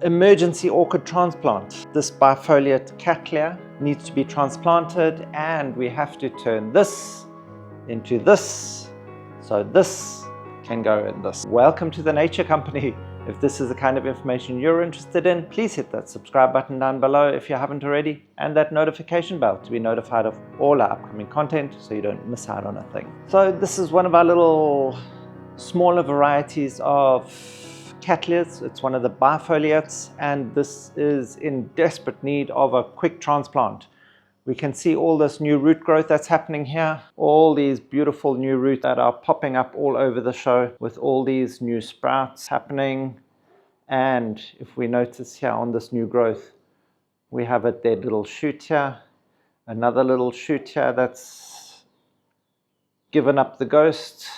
emergency orchid transplant. This bifoliate Cattleya needs to be transplanted, and we have to turn this into this, so this can go in this. Welcome to the Nature Company. If this is the kind of information you're interested in, please hit that subscribe button down below if you haven't already, and that notification bell to be notified of all our upcoming content so you don't miss out on a thing. So this is one of our little smaller varieties of Cattleyas. It's one of the bifoliates, and this is in desperate need of a quick transplant. We can see all this new root growth that's happening here, all these beautiful new roots that are popping up all over the show with all these new sprouts happening. And if we notice here on this new growth, we have a dead little shoot here, another little shoot here that's given up the ghost.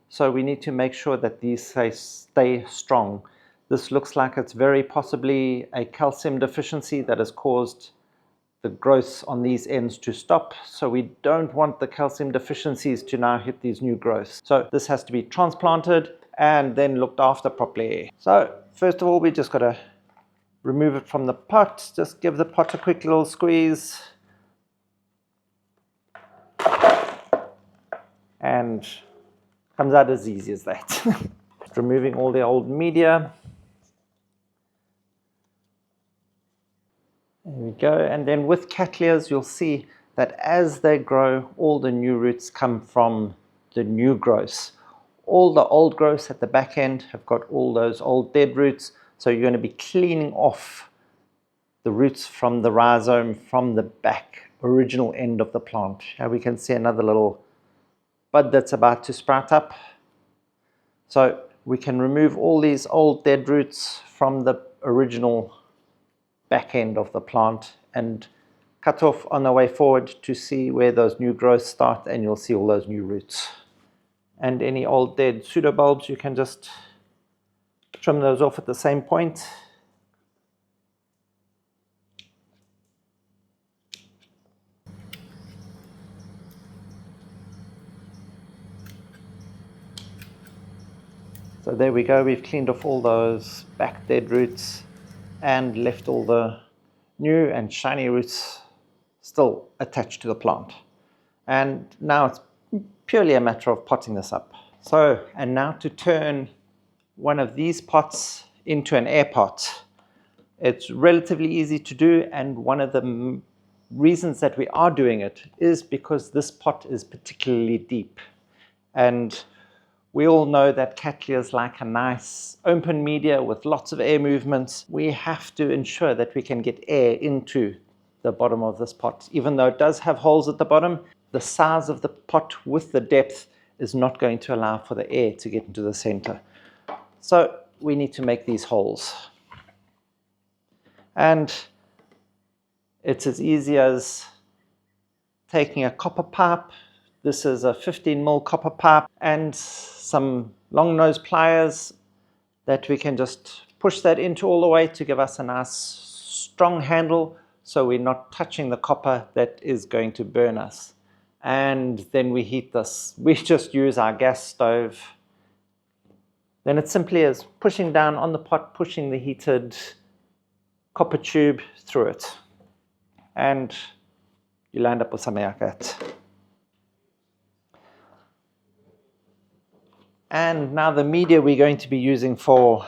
So we need to make sure that these stay strong. This looks like it's very possibly a calcium deficiency that has caused the growths on these ends to stop. So we don't want the calcium deficiencies to now hit these new growths. So this has to be transplanted and then looked after properly. So first of all, we just got to remove it from the pot. Just give the pot a quick little squeeze. And comes out as easy as that. Removing all the old media. There we go. And then with Cattleyas, you'll see that as they grow, all the new roots come from the new growths. All the old growths at the back end have got all those old dead roots. So you're going to be cleaning off the roots from the rhizome from the back original end of the plant. Here we can see another little bud that's about to sprout up. So we can remove all these old dead roots from the original back end of the plant and cut off on the way forward to see where those new growths start, and you'll see all those new roots. And any old dead pseudobulbs, you can just trim those off at the same point. So there we go, we've cleaned off all those back dead roots and left all the new and shiny roots still attached to the plant. And now it's purely a matter of potting this up. So, and now to turn one of these pots into an air pot. It's relatively easy to do, and one of the reasons that we are doing it is because this pot is particularly deep. And we all know that Cattleyas like a nice open media with lots of air movements. We have to ensure that we can get air into the bottom of this pot. Even though it does have holes at the bottom, the size of the pot with the depth is not going to allow for the air to get into the center. So we need to make these holes. And it's as easy as taking a copper pipe. This is a 15mm copper pipe and some long nose pliers that we can just push that into all the way to give us a nice strong handle, so we're not touching the copper that is going to burn us. And then we heat this. We just use our gas stove. Then it's simply as pushing down on the pot, pushing the heated copper tube through it. And you land up with something like that. And now the media we're going to be using for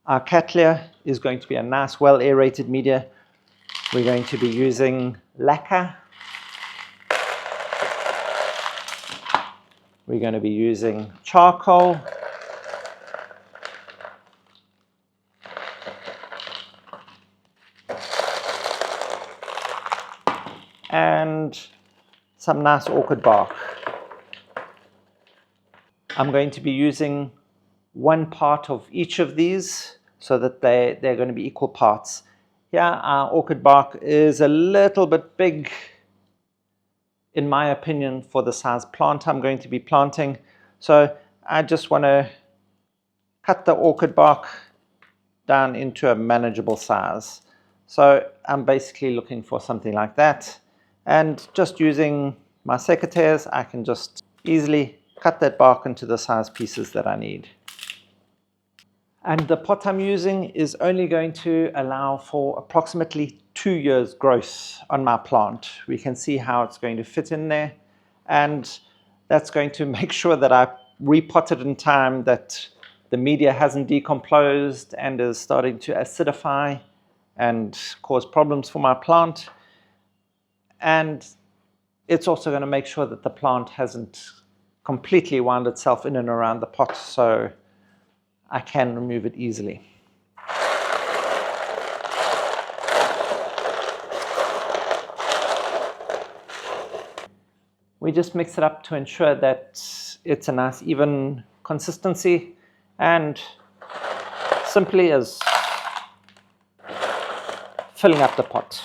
our Cattleya is going to be a nice, well aerated media. We're going to be using lacquer. We're going to be using charcoal. And some nice orchid bark. I'm going to be using one part of each of these so that they're going to be equal parts. Here, our orchid bark is a little bit big, in my opinion, for the size plant I'm going to be planting. So I just want to cut the orchid bark down into a manageable size. So I'm basically looking for something like that. And just using my secateurs, I can just easily cut that bark into the size pieces that I need. And the pot I'm using is only going to allow for approximately 2 years growth on my plant. We can see how it's going to fit in there, and that's going to make sure that I repotted in time, that the media hasn't decomposed and is starting to acidify and cause problems for my plant. And it's also going to make sure that the plant hasn't completely wound itself in and around the pot, so I can remove it easily. We just mix it up to ensure that it's a nice even consistency, and simply as filling up the pot.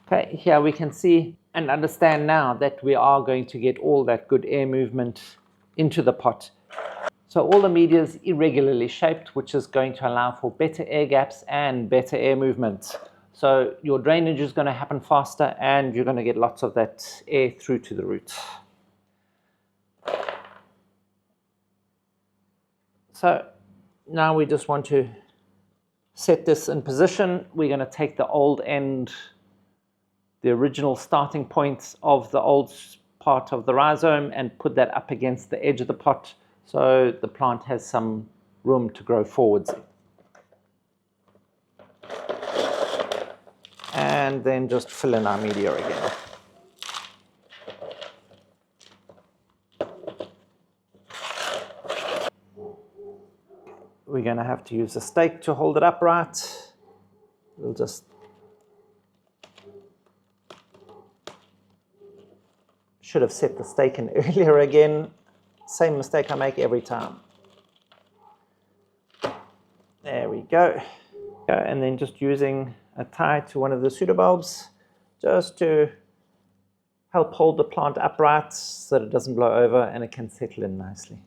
Okay, here we can see and understand now that we are going to get all that good air movement into the pot. So all the media is irregularly shaped, which is going to allow for better air gaps and better air movement. So your drainage is going to happen faster, and you're going to get lots of that air through to the roots. So now we just want to set this in position. We're going to take the old end, the original starting points of the old part of the rhizome, and put that up against the edge of the pot so the plant has some room to grow forwards. And then just fill in our media again. We're going to have to use a stake to hold it upright. We'll just should have set the stake in earlier again. Same mistake I make every time. There we go. And then just using a tie to one of the pseudobulbs just to help hold the plant upright so that it doesn't blow over and it can settle in nicely.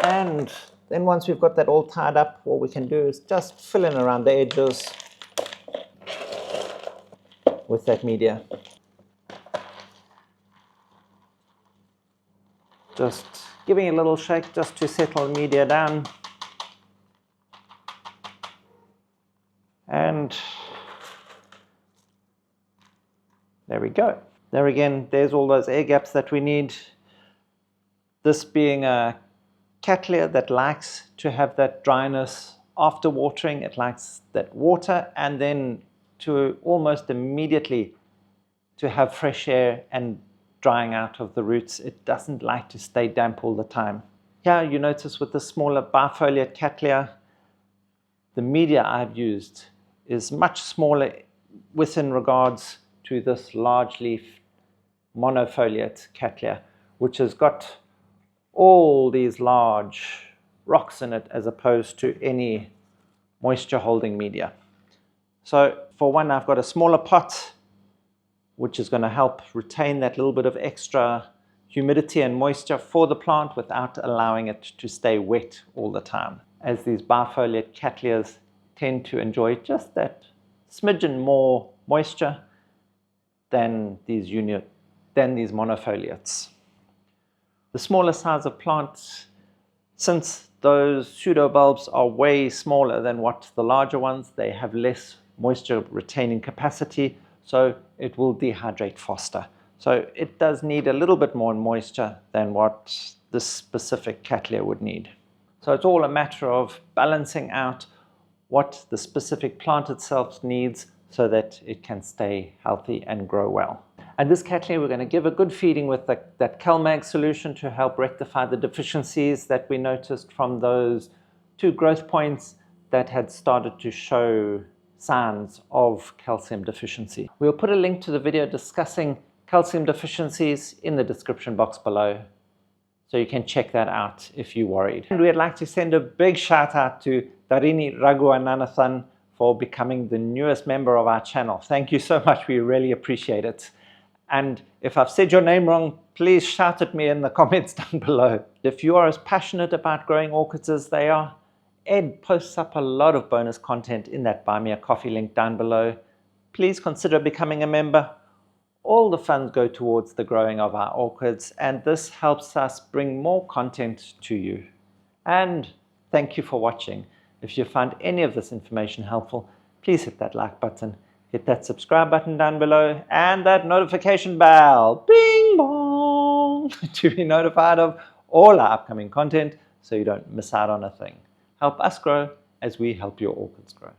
And then once we've got that all tied up, what we can do is just fill in around the edges with that media. Just giving a little shake just to settle the media down. And there we go. There again, there's all those air gaps that we need. This being a Cattleya that likes to have that dryness after watering, it likes that water, and then to almost immediately to have fresh air and drying out of the roots. It doesn't like to stay damp all the time. Here you notice with the smaller bifoliate Cattleya, the media I've used is much smaller within regards to this large leaf monofoliate Cattleya, which has got all these large rocks in it as opposed to any moisture holding media. So for one, I've got a smaller pot, which is going to help retain that little bit of extra humidity and moisture for the plant without allowing it to stay wet all the time, as these bifoliate Cattleyas tend to enjoy just that smidgen more moisture than these monofoliates. The smaller size of plants, since those pseudobulbs are way smaller than what the larger ones, they have less moisture retaining capacity, so it will dehydrate faster. So it does need a little bit more moisture than what this specific Cattleya would need. So it's all a matter of balancing out what the specific plant itself needs so that it can stay healthy and grow well. And this Cattleya, we're going to give a good feeding with that CalMag solution to help rectify the deficiencies that we noticed from those 2 growth points that had started to show signs of calcium deficiency. We'll put a link to the video discussing calcium deficiencies in the description box below, so you can check that out if you're worried. And we'd like to send a big shout out to Darini Raguananathan for becoming the newest member of our channel. Thank you so much, we really appreciate it. And if I've said your name wrong, please shout at me in the comments down below. If you are as passionate about growing orchids as they are, Ed posts up a lot of bonus content in that Buy Me a Coffee link down below. Please consider becoming a member, All the funds go towards the growing of our orchids, and this helps us bring more content to you. And thank you for watching. If you found any of this information helpful, please hit that like button, hit that subscribe button down below, and that notification bell, bing bong, to be notified of all our upcoming content so you don't miss out on a thing. Help us grow as we help your orchids grow.